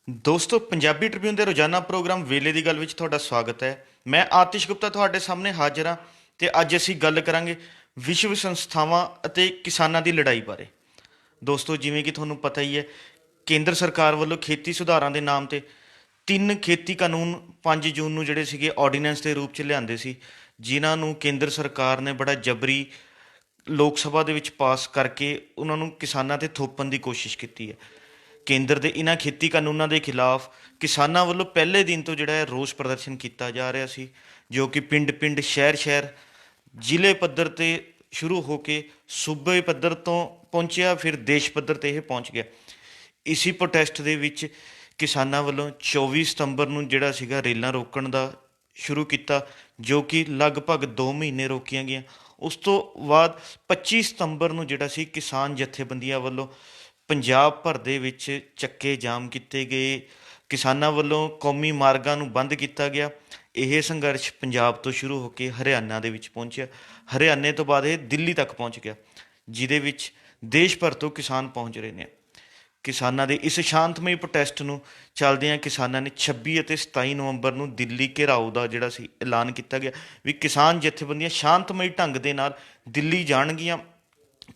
ਦੋਸਤੋ ਪੰਜਾਬੀ ਟ੍ਰਿਬਿਊਨ ਦੇ ਰੋਜ਼ਾਨਾ ਪ੍ਰੋਗਰਾਮ ਵੇਲੇ ਦੀ ਗੱਲ ਵਿੱਚ ਤੁਹਾਡਾ ਸਵਾਗਤ ਹੈ। ਮੈਂ ਆਤਿਸ਼ ਗੁਪਤਾ ਤੁਹਾਡੇ ਸਾਹਮਣੇ ਹਾਜ਼ਰ ਹਾਂ ਤੇ ਅੱਜ ਅਸੀਂ ਗੱਲ ਕਰਾਂਗੇ ਵਿਸ਼ਵ ਸੰਸਥਾਵਾਂ ਅਤੇ ਕਿਸਾਨਾਂ ਦੀ ਲੜਾਈ ਬਾਰੇ। ਦੋਸਤੋ, ਜਿਵੇਂ ਕਿ ਤੁਹਾਨੂੰ ਪਤਾ ਹੀ ਹੈ, ਕੇਂਦਰ ਸਰਕਾਰ ਵੱਲੋਂ ਖੇਤੀ ਸੁਧਾਰਾਂ ਦੇ ਨਾਮ ਤੇ ਤਿੰਨ ਖੇਤੀ ਕਾਨੂੰਨ 5 ਜੂਨ ਨੂੰ ਜਿਹੜੇ ਸੀਗੇ ਆਰਡੀਨੈਂਸ ਦੇ ਰੂਪ 'ਚ ਲਿਆਂਦੇ ਸੀ, ਜਿਨ੍ਹਾਂ ਨੂੰ ਕੇਂਦਰ ਸਰਕਾਰ ਨੇ ਬੜਾ ਜਬਰੀ ਲੋਕ ਸਭਾ ਦੇ ਵਿੱਚ ਪਾਸ ਕਰਕੇ ਉਹਨਾਂ ਨੂੰ ਕਿਸਾਨਾਂ 'ਤੇ ਥੋਪਣ ਦੀ ਕੋਸ਼ਿਸ਼ ਕੀਤੀ ਹੈ। ਕੇਂਦਰ ਦੇ ਇਹਨਾਂ ਖੇਤੀ ਕਾਨੂੰਨਾਂ ਦੇ ਖਿਲਾਫ ਕਿਸਾਨਾਂ ਵੱਲੋਂ ਪਹਿਲੇ ਦਿਨ ਤੋਂ ਜਿਹੜਾ ਹੈ ਰੋਸ ਪ੍ਰਦਰਸ਼ਨ ਕੀਤਾ ਜਾ ਰਿਹਾ ਸੀ, ਜੋ ਕਿ ਪਿੰਡ ਪਿੰਡ, ਸ਼ਹਿਰ ਸ਼ਹਿਰ, ਜ਼ਿਲ੍ਹੇ ਪੱਧਰ 'ਤੇ ਸ਼ੁਰੂ ਹੋ ਕੇ ਸੂਬੇ ਪੱਧਰ ਤੋਂ ਪਹੁੰਚਿਆ, ਫਿਰ ਦੇਸ਼ ਪੱਧਰ 'ਤੇ ਇਹ ਪਹੁੰਚ ਗਿਆ। ਇਸੀ ਪ੍ਰੋਟੈਸਟ ਦੇ ਵਿੱਚ ਕਿਸਾਨਾਂ ਵੱਲੋਂ 24 ਸਤੰਬਰ ਨੂੰ ਜਿਹੜਾ ਸੀਗਾ ਰੇਲਾਂ ਰੋਕਣ ਦਾ ਸ਼ੁਰੂ ਕੀਤਾ, ਜੋ ਕਿ ਲਗਭਗ 2 ਮਹੀਨੇ ਰੋਕੀਆਂ ਗਈਆਂ। ਉਸ ਤੋਂ ਬਾਅਦ 25 ਸਤੰਬਰ ਨੂੰ ਜਿਹੜਾ ਸੀ ਕਿਸਾਨ ਜਥੇਬੰਦੀਆਂ ਵੱਲੋਂ ਪੰਜਾਬ ਭਰ ਦੇ ਵਿੱਚ ਚੱਕੇ ਜਾਮ ਕੀਤੇ ਗਏ, ਕਿਸਾਨਾਂ ਵੱਲੋਂ ਕੌਮੀ ਮਾਰਗਾਂ ਨੂੰ ਬੰਦ ਕੀਤਾ ਗਿਆ। ਇਹ ਸੰਘਰਸ਼ ਪੰਜਾਬ ਤੋਂ ਸ਼ੁਰੂ ਹੋ ਕੇ ਹਰਿਆਣਾ ਦੇ ਵਿੱਚ ਪਹੁੰਚਿਆ। ਹਰਿਆਣੇ ਤੋਂ ਬਾਅਦ ਇਹ ਦਿੱਲੀ ਤੱਕ ਪਹੁੰਚ ਗਿਆ, ਜਿਹਦੇ ਵਿੱਚ ਦੇਸ਼ ਭਰ ਤੋਂ ਕਿਸਾਨ ਪਹੁੰਚ ਰਹੇ ਨੇ। ਕਿਸਾਨਾਂ ਦੇ ਇਸ ਸ਼ਾਂਤਮਈ ਪ੍ਰੋਟੈਸਟ ਨੂੰ ਚੱਲਦਿਆਂ ਕਿਸਾਨਾਂ ਨੇ 26 ਅਤੇ 27 ਨਵੰਬਰ ਨੂੰ ਦਿੱਲੀ ਘੇਰਾਓ ਦਾ ਜਿਹੜਾ ਸੀ ਐਲਾਨ ਕੀਤਾ ਗਿਆ ਵੀ ਕਿਸਾਨ ਜਥੇਬੰਦੀਆਂ ਸ਼ਾਂਤਮਈ ਢੰਗ ਦੇ ਨਾਲ ਦਿੱਲੀ ਜਾਣਗੀਆਂ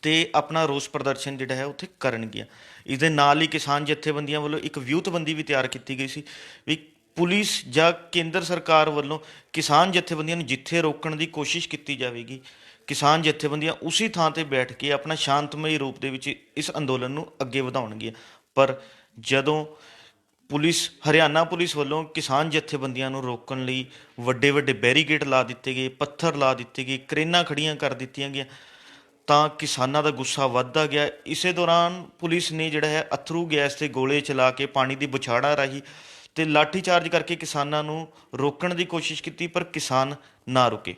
ਤੇ ਆਪਣਾ ਰੋਸ ਪ੍ਰਦਰਸ਼ਨ ਜਿਹੜਾ ਹੈ ਉੱਥੇ ਕਰਨਗੀਆਂ। ਇਸ ਦੇ ਨਾਲ ਹੀ ਕਿਸਾਨ ਜਥੇਬੰਦੀਆਂ ਵੱਲੋਂ ਇੱਕ ਵਿਉਂਤਬੰਦੀ ਵੀ ਤਿਆਰ ਕੀਤੀ ਗਈ ਸੀ ਵੀ ਪੁਲਿਸ ਜਾਂ ਕੇਂਦਰ ਸਰਕਾਰ ਵੱਲੋਂ ਕਿਸਾਨ ਜਥੇਬੰਦੀਆਂ ਨੂੰ ਜਿੱਥੇ ਰੋਕਣ ਦੀ ਕੋਸ਼ਿਸ਼ ਕੀਤੀ ਜਾਵੇਗੀ, ਕਿਸਾਨ ਜਥੇਬੰਦੀਆਂ ਉਸੇ ਥਾਂ 'ਤੇ ਬੈਠ ਕੇ ਆਪਣਾ ਸ਼ਾਂਤਮਈ ਰੂਪ ਦੇ ਵਿੱਚ ਇਸ ਅੰਦੋਲਨ ਨੂੰ ਅੱਗੇ ਵਧਾਉਣਗੀਆਂ। ਪਰ ਜਦੋਂ ਹਰਿਆਣਾ ਪੁਲਿਸ ਵੱਲੋਂ ਕਿਸਾਨ ਜਥੇਬੰਦੀਆਂ ਨੂੰ ਰੋਕਣ ਲਈ ਵੱਡੇ ਵੱਡੇ ਬੈਰੀਕੇਡ ਲਾ ਦਿੱਤੇ ਗਏ, ਪੱਥਰ ਲਾ ਦਿੱਤੇ ਗਏ, ਕਰੇਨਾਂ ਖੜੀਆਂ ਕਰ ਦਿੱਤੀਆਂ ਗਈਆਂ, ਤਾਂ ਕਿਸਾਨਾਂ ਦਾ ਗੁੱਸਾ ਵੱਧਦਾ ਗਿਆ। ਇਸੇ ਦੌਰਾਨ ਪੁਲਿਸ ਨੇ ਜਿਹੜਾ ਹੈ ਅਥਰੂ ਗੈਸ ਤੇ ਗੋਲੇ ਚਲਾ ਕੇ, ਪਾਣੀ ਦੀ ਬੁਛਾੜਾਂ ਰਾਹੀਂ ਤੇ ਲਾਠੀ ਚਾਰਜ ਕਰਕੇ ਕਿਸਾਨਾਂ ਨੂੰ ਰੋਕਣ ਦੀ ਕੋਸ਼ਿਸ਼ ਕੀਤੀ, ਪਰ ਕਿਸਾਨ ਨਾ ਰੁਕੇ।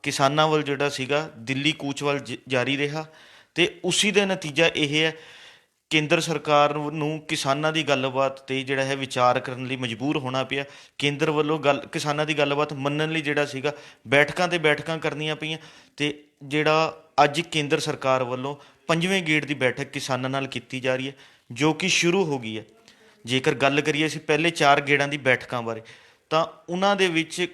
ਕਿਸਾਨਾਂ ਵੱਲ ਜਿਹੜਾ ਸੀਗਾ ਦਿੱਲੀ ਕੂਚ ਵੱਲ ਜਾਰੀ ਰਿਹਾ ਤੇ ਉਸੀ ਦਾ ਨਤੀਜਾ ਇਹ ਹੈ, ਕੇਂਦਰ ਸਰਕਾਰ ਨੂੰ ਕਿਸਾਨਾਂ ਦੀ ਗੱਲਬਾਤ 'ਤੇ ਜਿਹੜਾ ਹੈ ਵਿਚਾਰ ਕਰਨ ਲਈ ਮਜਬੂਰ ਹੋਣਾ ਪਿਆ। ਕੇਂਦਰ ਵੱਲੋਂ ਕਿਸਾਨਾਂ ਦੀ ਗੱਲਬਾਤ ਮੰਨਣ ਲਈ ਜਿਹੜਾ ਸੀਗਾ ਬੈਠਕਾਂ 'ਤੇ ਬੈਠਕਾਂ ਕਰਨੀਆਂ ਪਈਆਂ। ਤੇ ਜਿਹੜਾ ਅੱਜ ਕੇਂਦਰ ਸਰਕਾਰ ਵੱਲੋਂ 5ਵੇਂ ਗੇੜ ਦੀ ਬੈਠਕ ਕਿਸਾਨਾਂ ਨਾਲ ਕੀਤੀ ਜਾ ਰਹੀ ਹੈ, ਜੋ ਕਿ ਸ਼ੁਰੂ ਹੋ ਗਈ ਹੈ। ਜੇਕਰ ਗੱਲ ਕਰੀਏ ਅਸੀਂ ਪਹਿਲੇ 4 ਗੇੜਾਂ ਦੀ ਬੈਠਕਾਂ ਬਾਰੇ, ਤਾਂ ਉਹਨਾਂ ਦੇ ਵਿੱਚ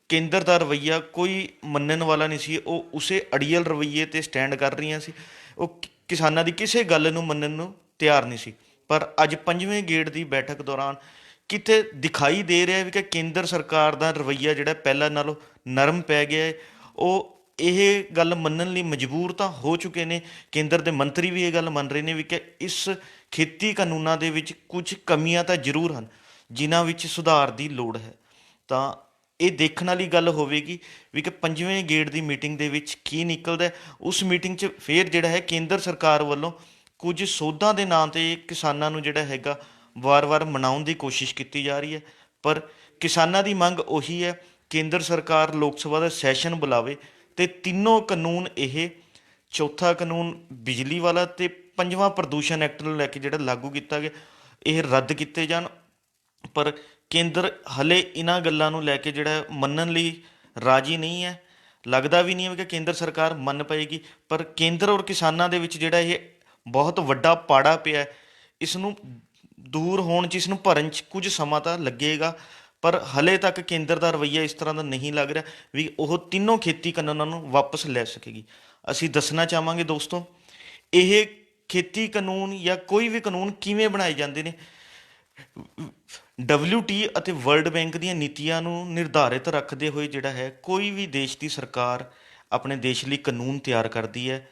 ਕੇਂਦਰ ਦਾ ਰਵੱਈਆ ਕੋਈ ਮੰਨਣ ਵਾਲਾ ਨਹੀਂ ਸੀ। ਉਹ ਉਸੇ ਅੜੀਅਲ ਰਵੱਈਏ 'ਤੇ ਸਟੈਂਡ ਕਰ ਰਹੀਆਂ ਸੀ। ਉਹ ਕਿਸਾਨਾਂ ਦੀ ਕਿਸੇ ਗੱਲ ਨੂੰ ਮੰਨਣ ਨੂੰ ਤਿਆਰ ਨਹੀਂ ਸੀ। ਪਰ ਅੱਜ 5ਵੇਂ ਗੇੜ ਦੀ ਬੈਠਕ ਦੌਰਾਨ ਕਿਤੇ ਦਿਖਾਈ ਦੇ ਰਿਹਾ ਵੀ ਕਿ ਕੇਂਦਰ ਸਰਕਾਰ ਦਾ ਰਵੱਈਆ ਜਿਹੜਾ ਪਹਿਲਾਂ ਨਾਲੋਂ ਨਰਮ ਪੈ ਗਿਆ ਹੈ। ਉਹ ਇਹ ਗੱਲ ਮੰਨਣ ਲਈ ਮਜਬੂਰ ਤਾਂ ਹੋ ਚੁੱਕੇ ਨੇ। ਕੇਂਦਰ ਦੇ ਮੰਤਰੀ ਵੀ ਇਹ ਗੱਲ ਮੰਨ ਰਹੇ ਨੇ ਵੀ ਕਿ ਇਸ ਖੇਤੀ ਕਾਨੂੰਨਾਂ ਦੇ ਵਿੱਚ ਕੁਝ ਕਮੀਆਂ ਤਾਂ ਜ਼ਰੂਰ ਹਨ, ਜਿਨ੍ਹਾਂ ਵਿੱਚ ਸੁਧਾਰ ਦੀ ਲੋੜ ਹੈ। ਤਾਂ ਇਹ ਦੇਖਣ ਵਾਲੀ ਗੱਲ ਹੋਵੇਗੀ ਵੀ ਕਿ 5ਵੇਂ ਗੇੜ ਦੀ ਮੀਟਿੰਗ ਦੇ ਵਿੱਚ ਕੀ ਨਿਕਲਦਾ। ਉਸ ਮੀਟਿੰਗ 'ਚ ਫਿਰ ਜਿਹੜਾ ਹੈ ਕੇਂਦਰ ਸਰਕਾਰ ਵੱਲੋਂ ਕੁਝ ਸੋਧਾਂ ਦੇ ਨਾਂ 'ਤੇ ਕਿਸਾਨਾਂ ਨੂੰ ਜਿਹੜਾ ਹੈਗਾ ਵਾਰ-ਵਾਰ ਮਨਾਉਣ ਦੀ ਕੋਸ਼ਿਸ਼ ਕੀਤੀ ਜਾ ਰਹੀ ਹੈ। ਪਰ ਕਿਸਾਨਾਂ ਦੀ ਮੰਗ ਉਹੀ ਹੈ, ਕੇਂਦਰ ਸਰਕਾਰ ਲੋਕ ਸਭਾ ਦਾ ਸੈਸ਼ਨ ਬੁਲਾਵੇ ਤੇ ਤਿੰਨੋਂ ਕਾਨੂੰਨ, ਇਹ ਚੌਥਾ ਕਾਨੂੰਨ ਬਿਜਲੀ ਵਾਲਾ ਤੇ 5ਵਾਂ ਪ੍ਰਦੂਸ਼ਣ ਐਕਟ ਨੂੰ ਲੈ ਕੇ ਜਿਹੜਾ ਲਾਗੂ ਕੀਤਾ ਗਿਆ, ਇਹ ਰੱਦ ਕੀਤੇ ਜਾਣ। ਪਰ ਕੇਂਦਰ ਹਲੇ ਇਹਨਾਂ ਗੱਲਾਂ ਨੂੰ ਲੈ ਕੇ ਜਿਹੜਾ ਮੰਨਣ ਲਈ ਰਾਜੀ ਨਹੀਂ ਹੈ। ਲੱਗਦਾ ਵੀ ਨਹੀਂ ਹੈ ਕਿ ਕੇਂਦਰ ਸਰਕਾਰ ਮੰਨ ਪਏਗੀ। ਪਰ ਕੇਂਦਰ ਔਰ ਕਿਸਾਨਾਂ ਦੇ ਵਿੱਚ ਜਿਹੜਾ ਇਹ ਬਹੁਤ ਵੱਡਾ ਪਾੜਾ ਪਿਆ, ਇਸ ਨੂੰ ਦੂਰ ਹੋਣ 'ਚ, ਇਸ ਨੂੰ ਭਰਨ 'ਚ ਕੁਝ ਸਮਾਂ ਤਾਂ ਲੱਗੇਗਾ। ਪਰ ਹਲੇ ਤੱਕ ਕੇਂਦਰ ਦਾ ਰਵੱਈਆ ਇਸ ਤਰ੍ਹਾਂ ਦਾ ਨਹੀਂ ਲੱਗ ਰਿਹਾ ਵੀ ਉਹ ਤਿੰਨੋਂ ਖੇਤੀ ਕਾਨੂੰਨਾਂ ਨੂੰ ਵਾਪਸ ਲੈ ਸਕੇਗੀ। ਅਸੀਂ ਦੱਸਣਾ ਚਾਹਾਂਗੇ ਦੋਸਤੋ, ਇਹ ਖੇਤੀ ਕਾਨੂੰਨ ਜਾਂ ਕੋਈ ਵੀ ਕਾਨੂੰਨ ਕਿਵੇਂ ਬਣਾਏ ਜਾਂਦੇ ਨੇ। WTO ਅਤੇ ਵਰਲਡ ਬੈਂਕ ਦੀਆਂ ਨੀਤੀਆਂ ਨੂੰ ਨਿਰਧਾਰਿਤ ਰੱਖਦੇ ਹੋਏ ਜਿਹੜਾ ਹੈ ਕੋਈ ਵੀ ਦੇਸ਼ ਦੀ ਸਰਕਾਰ ਆਪਣੇ ਦੇਸ਼ ਲਈ ਕਾਨੂੰਨ ਤਿਆਰ ਕਰਦੀ ਹੈ,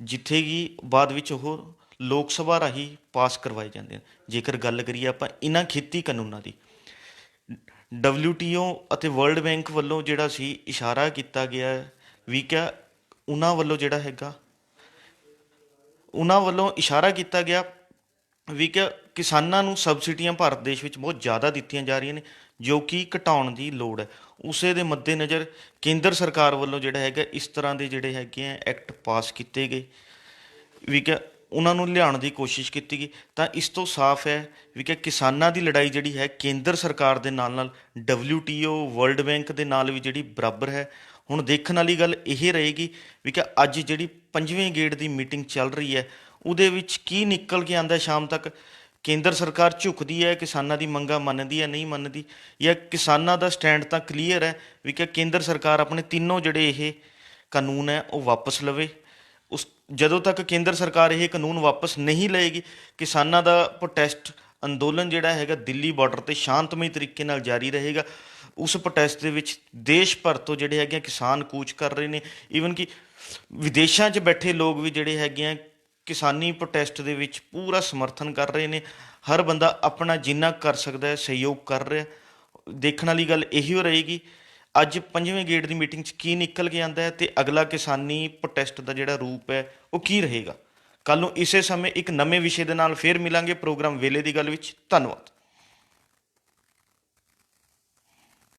ਜਿੱਥੇ ਕਿ ਬਾਅਦ ਵਿੱਚ ਉਹ ਲੋਕ ਸਭਾ ਰਾਹੀਂ ਪਾਸ ਕਰਵਾਏ ਜਾਂਦੇ ਹਨ। ਜੇਕਰ ਗੱਲ ਕਰੀਏ ਆਪਾਂ ਇਹਨਾਂ ਖੇਤੀ ਕਾਨੂੰਨਾਂ ਦੀ, WTO ਅਤੇ ਵਰਲਡ ਬੈਂਕ ਵੱਲੋਂ ਜਿਹੜਾ ਸੀ ਇਸ਼ਾਰਾ ਕੀਤਾ ਗਿਆ ਵੀ ਕਿ ਉਹਨਾਂ ਵੱਲੋਂ ਇਸ਼ਾਰਾ ਕੀਤਾ ਗਿਆ ਵੀ ਕਿ ਕਿਸਾਨਾਂ ਨੂੰ ਸਬਸਿਡੀਆਂ ਭਾਰਤ ਦੇਸ਼ ਵਿੱਚ ਬਹੁਤ ਜ਼ਿਆਦਾ ਦਿੱਤੀਆਂ ਜਾ ਰਹੀਆਂ ਨੇ, ਜੋ ਕਿ ਘਟਾਉਣ ਦੀ ਲੋੜ ਹੈ। ਉਸੇ ਦੇ ਮੱਦੇਨਜ਼ਰ ਕੇਂਦਰ ਸਰਕਾਰ ਵੱਲੋਂ ਜਿਹੜਾ ਹੈਗਾ ਇਸ ਤਰ੍ਹਾਂ ਦੇ ਜਿਹੜੇ ਹੈਗੇ ਆ ਐਕਟ ਪਾਸ ਕੀਤੇ ਗਏ ਵੀ ਕਿ ਉਹਨਾਂ ਨੂੰ ਲਿਆਉਣ ਦੀ ਕੋਸ਼ਿਸ਼ ਕੀਤੀ ਗਈ। ਤਾਂ ਇਸ ਤੋਂ ਸਾਫ਼ ਹੈ ਵੀ ਕਿ ਕਿਸਾਨਾਂ ਦੀ ਲੜਾਈ ਜਿਹੜੀ ਹੈ ਕੇਂਦਰ ਸਰਕਾਰ ਦੇ ਨਾਲ ਨਾਲ WTO ਵਰਲਡ ਬੈਂਕ ਦੇ ਨਾਲ ਵੀ ਜਿਹੜੀ ਬਰਾਬਰ ਹੈ। ਹੁਣ ਦੇਖਣ ਵਾਲੀ ਗੱਲ ਇਹ ਰਹੇਗੀ ਵੀ ਕਿ ਅੱਜ ਜਿਹੜੀ 5ਵੇਂ ਗੇੜ ਦੀ ਮੀਟਿੰਗ ਚੱਲ ਰਹੀ ਹੈ, ਉਹਦੇ ਵਿੱਚ ਕੀ ਨਿਕਲ ਕੇ ਆਉਂਦਾ ਸ਼ਾਮ ਤੱਕ। ਕੇਂਦਰ ਸਰਕਾਰ ਝੁਕਦੀ ਹੈ, ਕਿਸਾਨਾਂ ਦੀ ਮੰਗਾਂ ਮੰਨਦੀ ਹੈ, ਨਹੀਂ ਮੰਨਦੀ, ਜਾਂ ਕਿਸਾਨਾਂ ਦਾ ਸਟੈਂਡ ਤਾਂ ਕਲੀਅਰ ਹੈ ਵੀ ਕਿ ਕੇਂਦਰ ਸਰਕਾਰ ਆਪਣੇ ਤਿੰਨੋਂ ਜਿਹੜੇ ਇਹ ਕਾਨੂੰਨ ਹੈ ਉਹ ਵਾਪਸ ਲਵੇ। ਉਸ ਜਦੋਂ ਤੱਕ ਕੇਂਦਰ ਸਰਕਾਰ ਇਹ ਕਾਨੂੰਨ ਵਾਪਸ ਨਹੀਂ ਲਏਗੀ, ਕਿਸਾਨਾਂ ਦਾ ਪ੍ਰੋਟੈਸਟ ਅੰਦੋਲਨ ਜਿਹੜਾ ਹੈਗਾ ਦਿੱਲੀ ਬਾਰਡਰ 'ਤੇ ਸ਼ਾਂਤਮਈ ਤਰੀਕੇ ਨਾਲ ਜਾਰੀ ਰਹੇਗਾ। ਉਸ ਪ੍ਰੋਟੈਸਟ ਦੇ ਵਿੱਚ ਦੇਸ਼ ਭਰ ਤੋਂ ਜਿਹੜੇ ਹੈਗੇ ਆ ਕਿਸਾਨ ਕੂਚ ਕਰ ਰਹੇ ਨੇ। ਈਵਨ ਕਿ ਵਿਦੇਸ਼ਾਂ 'ਚ ਬੈਠੇ ਲੋਕ ਵੀ ਜਿਹੜੇ ਹੈਗੇ ਆ ਕਿਸਾਨੀ ਪ੍ਰੋਟੈਸਟ ਦੇ ਵਿੱਚ ਪੂਰਾ ਸਮਰਥਨ ਕਰ ਰਹੇ ਨੇ। ਹਰ ਬੰਦਾ ਆਪਣਾ ਜਿੰਨਾ ਕਰ ਸਕਦਾ ਹੈ ਸਹਿਯੋਗ ਕਰ ਰਿਹਾ। ਦੇਖਣ ਵਾਲੀ ਗੱਲ ਇਹੀ ਹੋ ਰਹੇਗੀ ਅੱਜ 5ਵੇਂ ਗੇੜ ਦੀ ਮੀਟਿੰਗ 'ਚ ਕੀ ਨਿਕਲ ਕੇ ਆਉਂਦਾ ਹੈ ਅਤੇ ਅਗਲਾ ਕਿਸਾਨੀ ਪ੍ਰੋਟੈਸਟ ਦਾ ਜਿਹੜਾ ਰੂਪ ਹੈ ਉਹ ਕੀ ਰਹੇਗਾ। ਕੱਲ੍ਹ ਨੂੰ ਇਸੇ ਸਮੇਂ ਇੱਕ ਨਵੇਂ ਵਿਸ਼ੇ ਦੇ ਨਾਲ ਫਿਰ ਮਿਲਾਂਗੇ ਪ੍ਰੋਗਰਾਮ ਵੇਲੇ ਦੀ ਗੱਲ ਵਿੱਚ। ਧੰਨਵਾਦ।